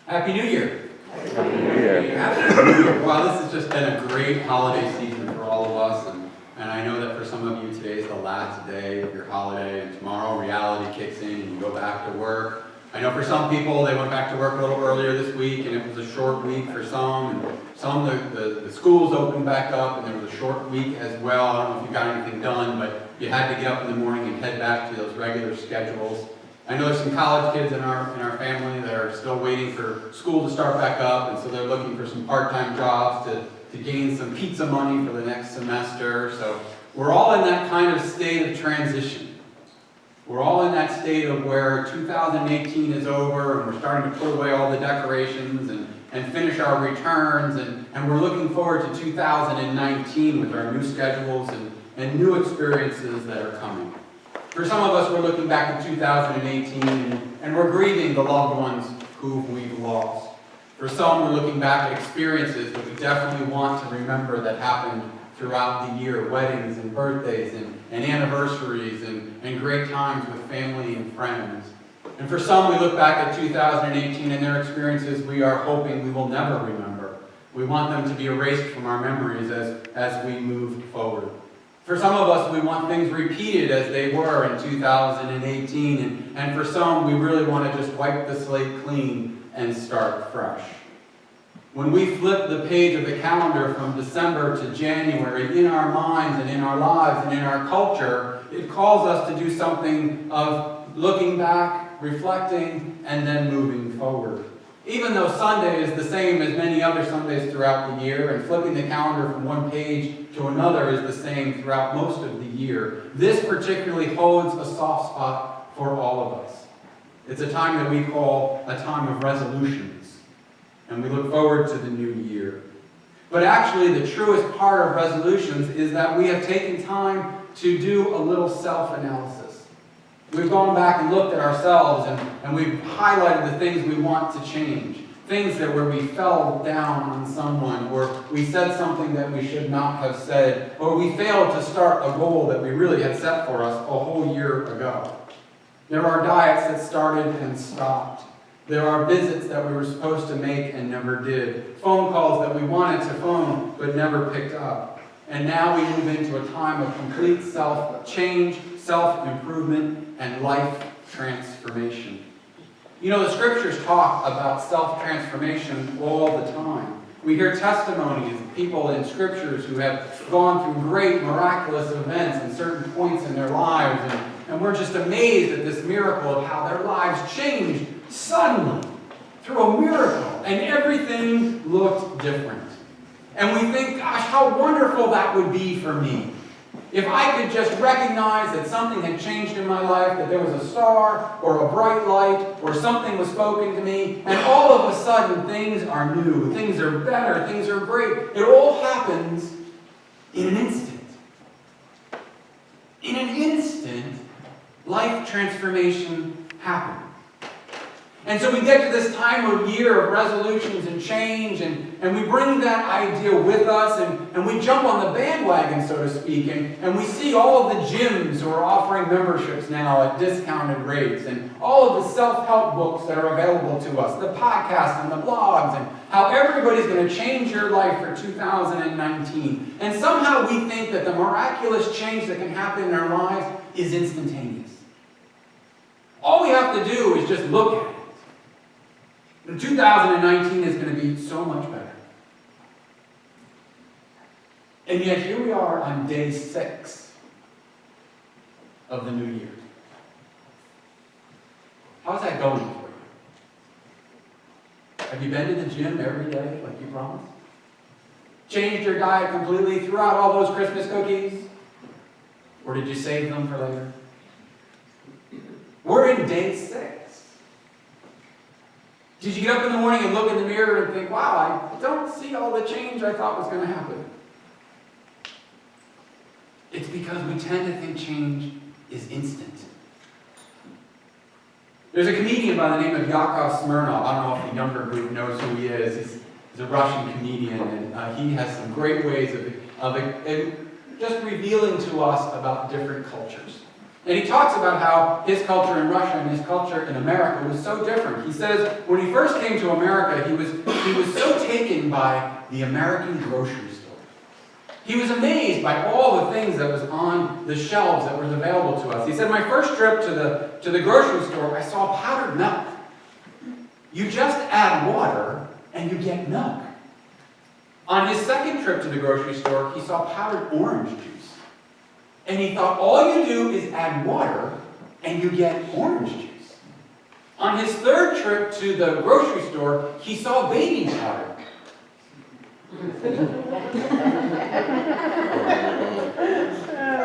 Happy New Year. Happy New Year. Happy New Year. Wow, this has just been a great holiday season for all of us, and I know that for some of you today is the last day of your holiday, and tomorrow reality kicks in and you go back to work. I know for some people they went back to work a little earlier this week, and it was a short week for some, and some the schools opened back up, and there was a short week as well. I don't know if you got anything done, but you had to get up in the morning and head back to those regular schedules. I know there's some college kids in our family that are still waiting for school to start back up, and so they're looking for some part-time jobs to gain some pizza money for the next semester. So we're all in that kind of state of transition. We're all in that state of where 2018 is over, and we're starting to put away all the decorations and finish our returns, and we're looking forward to 2019 with our new schedules and new experiences that are coming. For some of us, we're looking back at 2018 and we're grieving the loved ones who we've lost. For some, we're looking back at experiences that we definitely want to remember that happened throughout the year, weddings and birthdays and anniversaries and great times with family and friends. And for some, we look back at 2018 and their experiences we are hoping we will never remember. We want them to be erased from our memories as we move forward. For some of us, we want things repeated as they were in 2018, and for some, we really want to just wipe the slate clean and start fresh. When we flip the page of the calendar from December to January, in our minds and in our lives and in our culture, it calls us to do something of looking back, reflecting, and then moving forward. Even though Sunday is the same as many other Sundays throughout the year, and flipping the calendar from one page to another is the same throughout most of the year, this particularly holds a soft spot for all of us. It's a time that we call a time of resolutions, and we look forward to the new year. But actually, the truest part of resolutions is that we have taken time to do a little self-analysis. We've gone back and looked at ourselves, and we've highlighted the things we want to change. Things that where we fell down on someone, or we said something that we should not have said, or we failed to start a goal that we really had set for us a whole year ago. There are diets that started and stopped. There are visits that we were supposed to make and never did. Phone calls that we wanted to phone but never picked up. And now we move into a time of complete self-change, self-improvement, and life transformation. You know, the scriptures talk about self-transformation all the time. We hear testimonies of people in scriptures who have gone through great miraculous events and certain points in their lives, and we're just amazed at this miracle of how their lives changed suddenly through a miracle, and everything looked different. And we think, gosh, how wonderful that would be for me. If I could just recognize that something had changed in my life, that there was a star or a bright light or something was spoken to me, and all of a sudden things are new, things are better, things are great. It all happens in an instant. In an instant, life transformation happens. And so we get to this time of year of resolutions and change, and we bring that idea with us, and we jump on the bandwagon, so to speak, and we see all of the gyms who are offering memberships now at discounted rates, and all of the self-help books that are available to us, the podcasts and the blogs, and how everybody's going to change your life for 2019. And somehow we think that the miraculous change that can happen in our lives is instantaneous. All we have to do is just look at it. 2019 is going to be so much better. And yet here we are on day 6 of the new year. How's that going for you? Have you been to the gym every day like you promised? Changed your diet completely, threw out all those Christmas cookies? Or did you save them for later? We're in day 6. Did you get up in the morning and look in the mirror and think, wow, I don't see all the change I thought was going to happen? It's because we tend to think change is instant. There's a comedian by the name of Yakov Smirnoff. I don't know if the younger group knows who he is. He's a Russian comedian, and he has some great ways of just revealing to us about different cultures. And he talks about how his culture in Russia and his culture in America was so different. He says when he first came to America, he was so taken by the American grocery store. He was amazed by all the things that was on the shelves that was available to us. He said, my first trip to the grocery store, I saw powdered milk. You just add water and you get milk. On his second trip to the grocery store, he saw powdered orange juice. And he thought, all you do is add water and you get orange juice. On his third trip to the grocery store, he saw baby powder.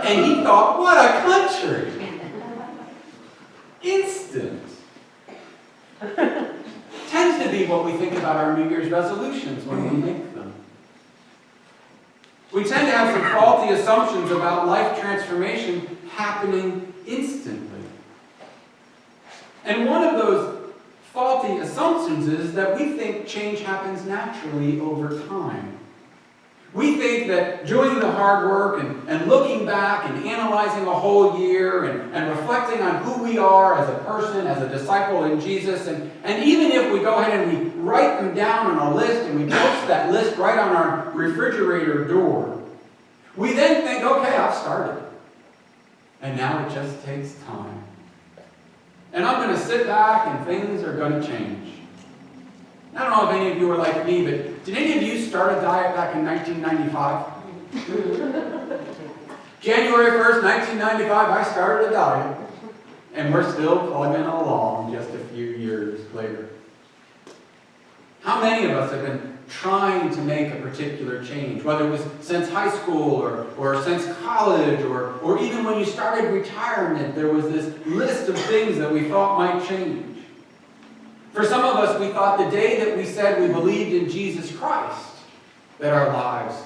And he thought, what a country! Instant. Tends to be what we think about our New Year's resolutions when we make them. We tend to have some faulty assumptions about life transformation happening instantly. And one of those faulty assumptions is that we think change happens naturally over time. We think that doing the hard work and looking back and analyzing a whole year and reflecting on who we are as a person, as a disciple in Jesus, and even if we go ahead and we write them down on a list and we post that list right on our refrigerator door, we then think, okay, I've started. And now it just takes time. And I'm going to sit back and things are going to change. I don't know if any of you are like me, but did any of you start a diet back in 1995? January 1st, 1995, I started a diet. And we're still plugging along just a few years later. How many of us have been trying to make a particular change, whether it was since high school or since college or even when you started retirement, there was this list of things that we thought might change. For some of us, we thought the day that we said we believed in Jesus Christ, that our lives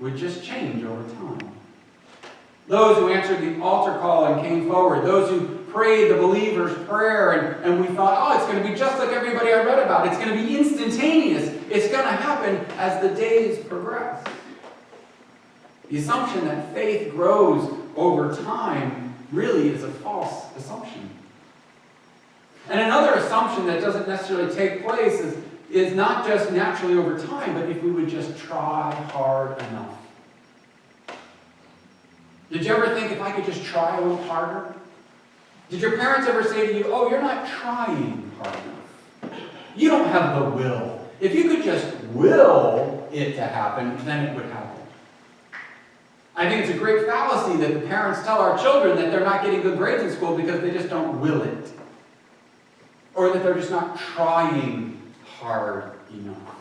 would just change over time. Those who answered the altar call and came forward, those who prayed the believer's prayer, and we thought, oh, it's going to be just like everybody I read about. It's going to be instantaneous. It's going to happen as the days progress. The assumption that faith grows over time really is a false assumption. And another assumption that doesn't necessarily take place is not just naturally over time, but if we would just try hard enough. Did you ever think if I could just try a little harder? Did your parents ever say to you, oh, you're not trying hard enough. You don't have the will. If you could just will it to happen, then it would happen. I think it's a great fallacy that the parents tell our children that they're not getting good grades in school because they just don't will it. Or that they're just not trying hard enough.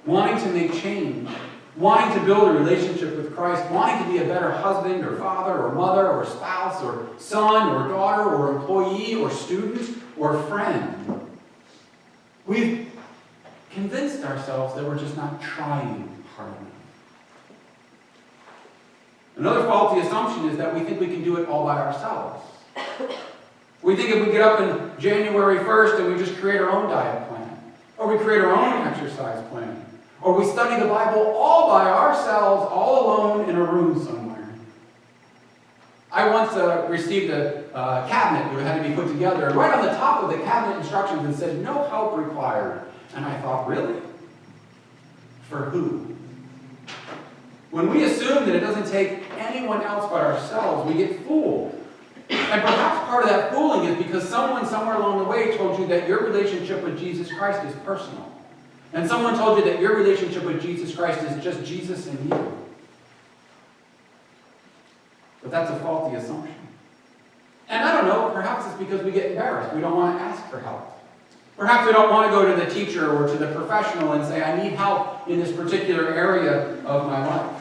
Wanting to make change, wanting to build a relationship with Christ, wanting to be a better husband or father or mother or spouse or son or daughter or employee or student or friend. We've convinced ourselves that we're just not trying hard enough. Another faulty assumption is that we think we can do it all by ourselves. We think if we get up in January 1st and we just create our own diet plan, or we create our own exercise plan, or we study the Bible all by ourselves, all alone in a room somewhere. I once received a cabinet that had to be put together, and right on the top of the cabinet instructions it said, no help required. And I thought, really? For who? When we assume that it doesn't take anyone else but ourselves, we get fooled. And perhaps part of that fooling is because someone somewhere along the way told you that your relationship with Jesus Christ is personal. And someone told you that your relationship with Jesus Christ is just Jesus and you. But that's a faulty assumption. And I don't know, perhaps it's because we get embarrassed. We don't want to ask for help. Perhaps we don't want to go to the teacher or to the professional and say, I need help in this particular area of my life.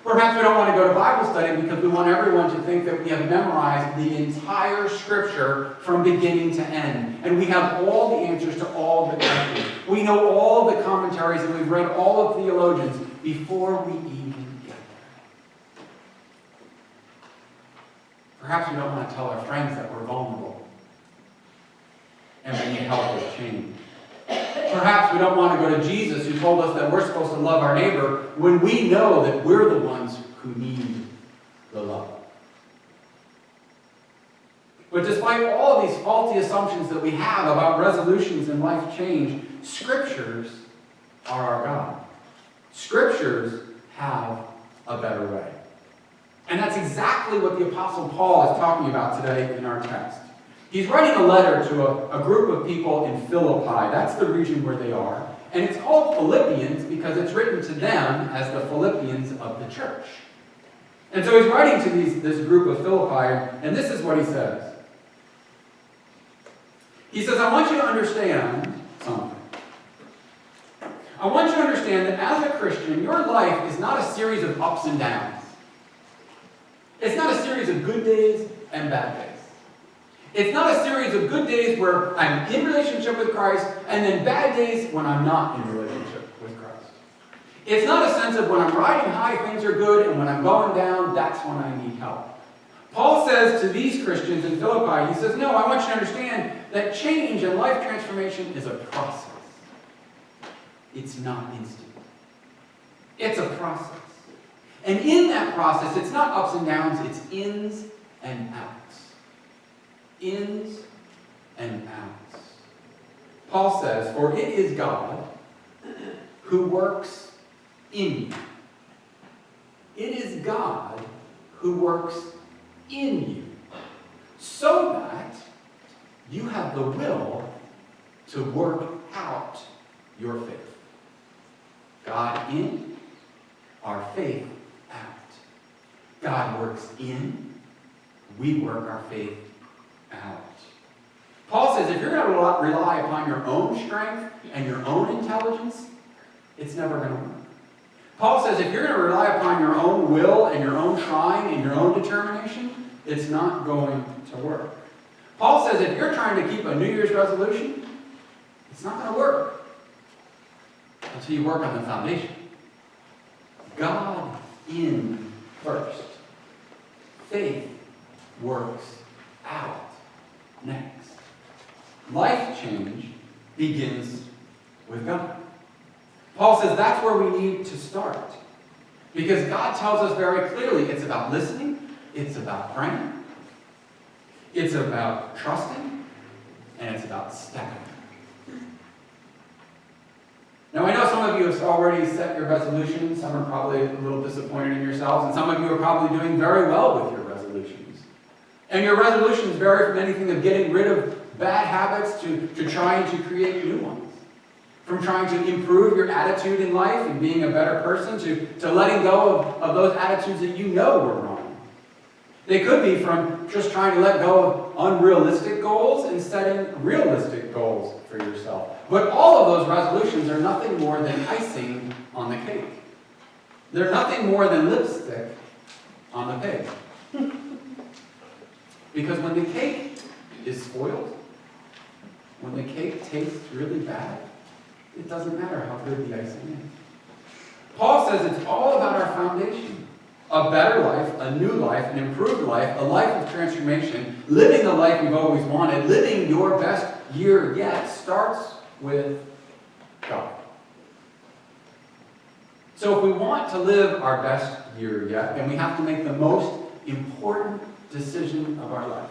Perhaps we don't want to go to Bible study because we want everyone to think that we have memorized the entire Scripture from beginning to end. And we have all the answers to all the questions. We know all the commentaries and we've read all of theologians before we even get there. Perhaps we don't want to tell our friends that we're vulnerable and we need help with change. Perhaps we don't want to go to Jesus who told us that we're supposed to love our neighbor when we know that we're the ones who need the love. But despite all of these faulty assumptions that we have about resolutions and life change, Scriptures are our God. Scriptures have a better way. And that's exactly what the Apostle Paul is talking about today in our text. He's writing a letter to a group of people in Philippi. That's the region where they are. And it's called Philippians because it's written to them as the Philippians of the church. And so he's writing to this group of Philippi, and this is what he says. He says, I want you to understand something. I want you to understand that as a Christian, your life is not a series of ups and downs. It's not a series of good days and bad days. It's not a series of good days where I'm in relationship with Christ and then bad days when I'm not in relationship with Christ. It's not a sense of when I'm riding high, things are good, and when I'm going down, that's when I need help. Paul says to these Christians in Philippi, he says, no, I want you to understand that change and life transformation is a process. It's not instant. It's a process. And in that process, it's not ups and downs, it's ins and outs. Ins and outs. Paul says, for it is God who works in you. It is God who works in you, so that you have the will to work out your faith. God in, our faith out. God works in, we work our faith out. Paul says if you're going to rely upon your own strength and your own intelligence, it's never going to work. Paul says if you're going to rely upon your own will and your own trying and your own determination, it's not going to work. Paul says if you're trying to keep a New Year's resolution, it's not going to work until you work on the foundation. God in first. Faith works out next. Life change begins with God. Paul says that's where we need to start. Because God tells us very clearly it's about listening, it's about praying, it's about trusting, and it's about stepping. Now I know some of you have already set your resolutions, some are probably a little disappointed in yourselves, and some of you are probably doing very well with your resolutions. And your resolutions vary from anything of getting rid of bad habits to trying to create new ones. From trying to improve your attitude in life and being a better person to letting go of those attitudes that you know were wrong. They could be from just trying to let go of unrealistic goals and setting realistic goals for yourself. But all of those resolutions are nothing more than icing on the cake. They're nothing more than lipstick on the pig. Because when the cake is spoiled, when the cake tastes really bad, it doesn't matter how good the icing is. Paul says it's all about our foundation. A better life, a new life, an improved life, a life of transformation, living the life you've always wanted, living your best year yet starts with God. So if we want to live our best year yet, then we have to make the most important decision of our life.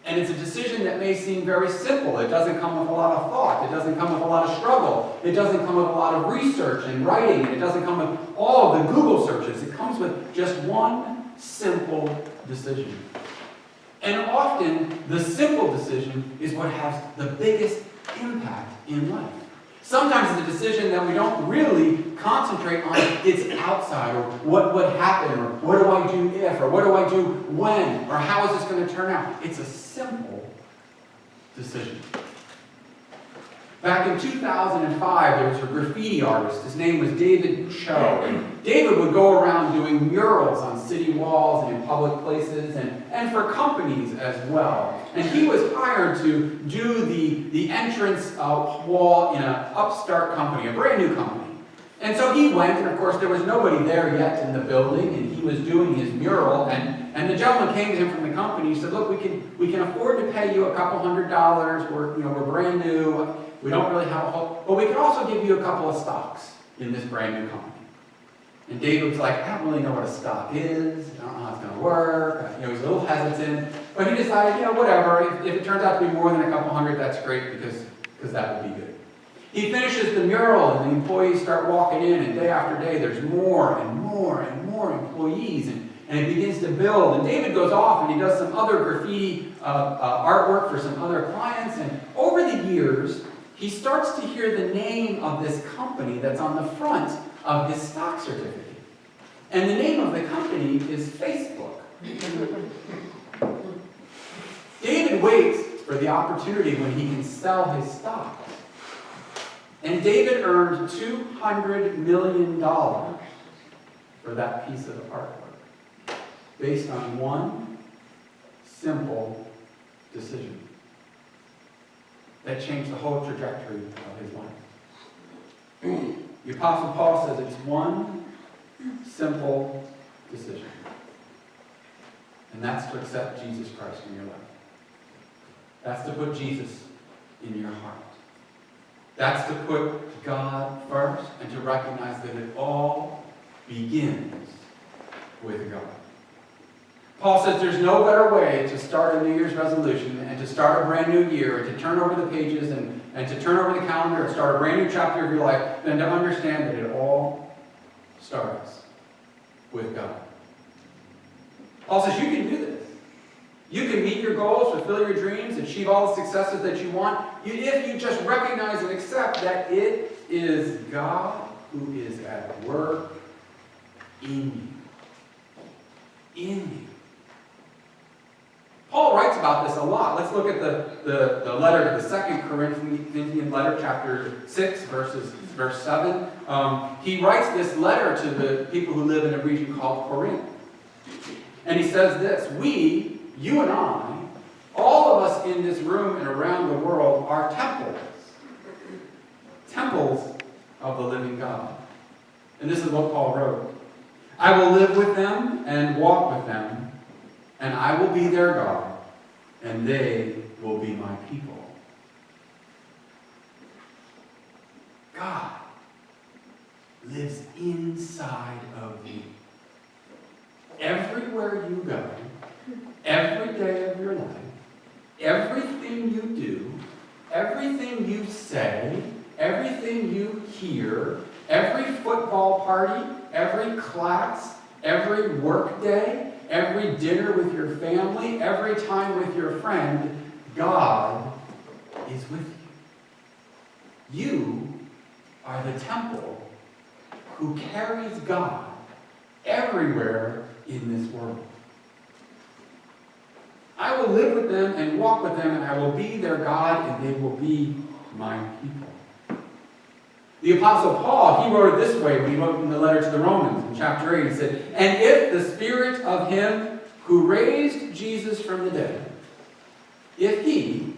And it's a decision that may seem very simple. It doesn't come with a lot of thought. It doesn't come with a lot of struggle. It doesn't come with a lot of research and writing. And it doesn't come with all of the Google searches. It comes with just one simple decision. And often, the simple decision is what has the biggest impact in life. Sometimes it's a decision that we don't really concentrate on its outside, or what would happen, or what do I do if, or what do I do when, or how is this going to turn out? It's a simple decision. Back in 2005, there was a graffiti artist. His name was David Cho. David would go around doing murals on city walls and in public places and for companies as well. And he was hired to do the entrance wall in an upstart company, a brand new company. And so he went, and of course there was nobody there yet in the building, and he was doing his mural, and the gentleman came to him from the company. He said, look, we can afford to pay you $200. We're brand new. We don't really have a whole, but we can also give you a couple of stocks in this brand new company. And David was like, I don't really know what a stock is. I don't know how it's going to work. He was a little hesitant. But he decided, whatever, if it turns out to be more than a couple hundred, that's great because that would be good. He finishes the mural and the employees start walking in, and day after day there's more and more and more employees, and it begins to build. And David goes off and he does some other graffiti artwork for some other clients, and over the years he starts to hear the name of this company that's on the front of his stock certificate. And the name of the company is Facebook. David waits for the opportunity when he can sell his stocks. And David earned $200 million for that piece of artwork, based on one simple decision that changed the whole trajectory of his life. The Apostle Paul says it's one simple decision. And that's to accept Jesus Christ in your life. That's to put Jesus in your heart. That's to put God first and to recognize that it all begins with God. Paul says there's no better way to start a New Year's resolution and to start a brand new year and to turn over the pages and to turn over the calendar and start a brand new chapter of your life than to understand that it all starts with God. Paul says you can do this. You can meet your goals, fulfill your dreams, achieve all the successes that you want, if you just recognize and accept that it is God who is at work in you. In you. Paul writes about this a lot. Let's look at the letter to the 2 Corinthian letter, chapter 6, verse 7. He writes this letter to the people who live in a region called Corinth. And he says this: we, you and I, all of us in this room and around the world are temples. Temples of the living God. And this is what Paul wrote. I will live with them and walk with them, and I will be their God, and they will be my people. God lives inside of you. Everywhere you go, every day of your life, everything you do, everything you say, everything you hear, every football party, every class, every work day, every dinner with your family, every time with your friend, God is with you. You are the temple who carries God everywhere in this world. I will live with them and walk with them, and I will be their God, and they will be my people. The Apostle Paul, he wrote it this way when he wrote in the letter to the Romans in chapter 8. He said, and if the Spirit of him who raised Jesus from the dead, if he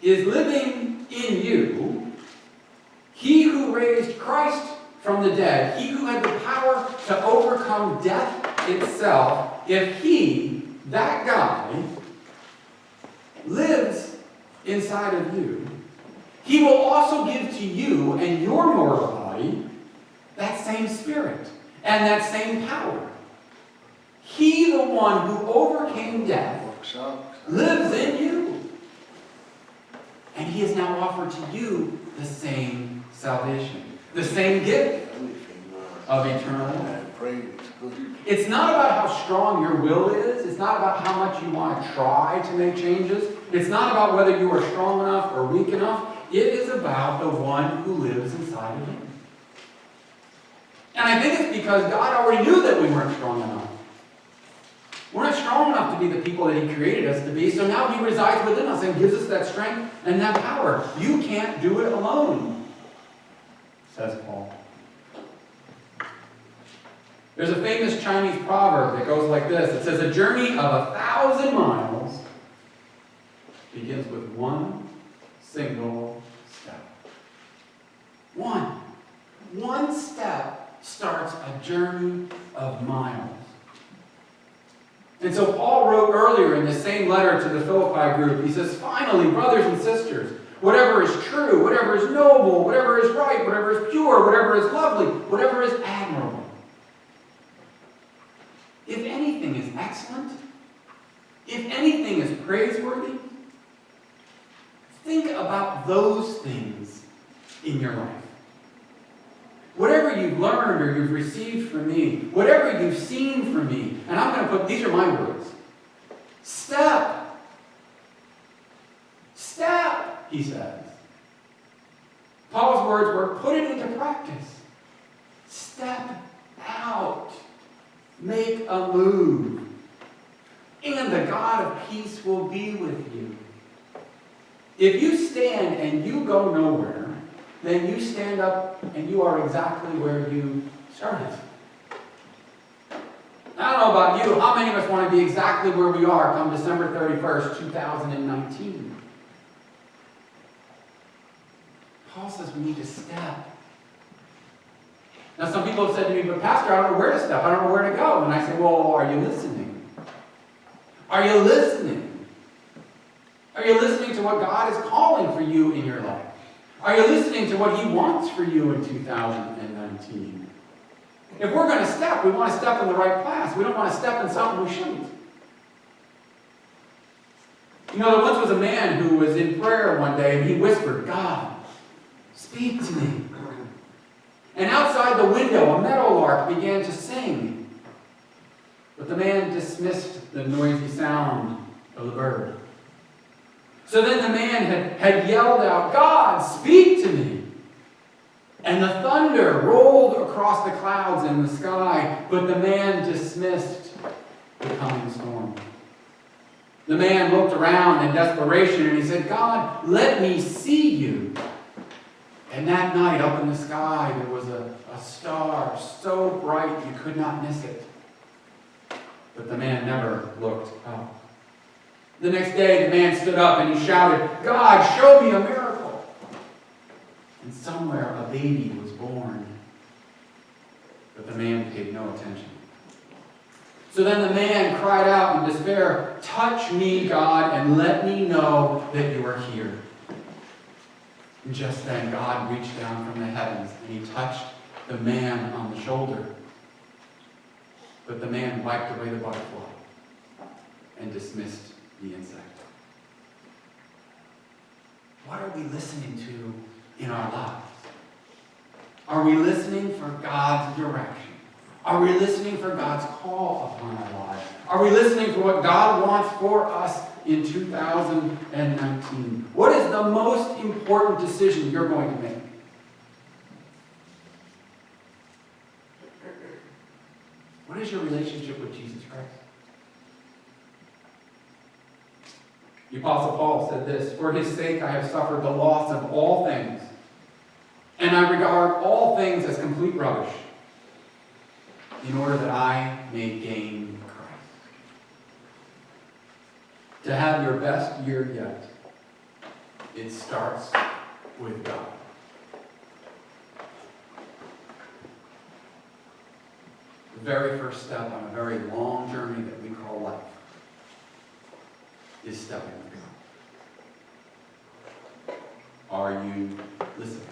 is living in you, he who raised Christ from the dead, he who had the power to overcome death itself, if he, that guy, lives inside of you, he will also give to you and your mortal body that same Spirit and that same power. He, the one who overcame death, lives in you. And he has now offered to you the same salvation, the same gift of eternal life. It's not about how strong your will is. It's not about how much you want to try to make changes. It's not about whether you are strong enough or weak enough. It is about the one who lives inside of you. And I think it's because God already knew that we weren't strong enough. We're not strong enough to be the people that he created us to be, so now he resides within us and gives us that strength and that power. You can't do it alone, says Paul. There's a famous Chinese proverb that goes like this. It says, a journey of 1,000 miles begins with one single step. One step starts a journey of miles. And so Paul wrote earlier in the same letter to the Philippi group, he says, finally, brothers and sisters, whatever is true, whatever is noble, whatever is right, whatever is pure, whatever is lovely, whatever is admirable, if anything is excellent if anything is praiseworthy, think about those things in your life. Whatever you've learned or you've received from me, whatever you've seen from me, and I'm going to put, these are my words. Step, he says. Paul's words were, put it into practice. Step out. Make a move. And the God of peace will be with you. If you stand and you go nowhere, then you stand up and you are exactly where you started. I don't know about you, how many of us want to be exactly where we are come December 31st, 2019? Paul says we need to step. Now some people have said to me, but Pastor, I don't know where to step. I don't know where to go. And I say, well, are you listening? Are you listening? Are you listening to what God is calling for you in your life? Are you listening to what He wants for you in 2019? If we're going to step, we want to step in the right class. We don't want to step in something we shouldn't. You know, there once was a man who was in prayer one day and he whispered, God, speak to me. And outside the window, a meadowlark began to sing. But the man dismissed the noisy sound of the bird. So then the man had yelled out, God, speak to me. And the thunder rolled across the clouds in the sky, but the man dismissed the coming storm. The man looked around in desperation and he said, God, let me see you. And that night up in the sky there was a star so bright you could not miss it. But the man never looked up. The next day the man stood up and he shouted, God, show me a miracle. And somewhere a baby was born. But the man paid no attention. So then the man cried out in despair, touch me, God, and let me know that you are here. And just then God reached down from the heavens and He touched the man on the shoulder. But the man wiped away the butterfly and dismissed the insect. What are we listening to in our lives? Are we listening for God's direction? Are we listening for God's call upon our lives? Are we listening for what God wants for us in 2019? What is the most important decision you're going to make? What is your relationship with Jesus Christ? The Apostle Paul said this, for His sake I have suffered the loss of all things, and I regard all things as complete rubbish, in order that I may gain Christ. To have your best year yet, it starts with God. The very first step on a very long journey that we call life is stepping with God. Are you listening?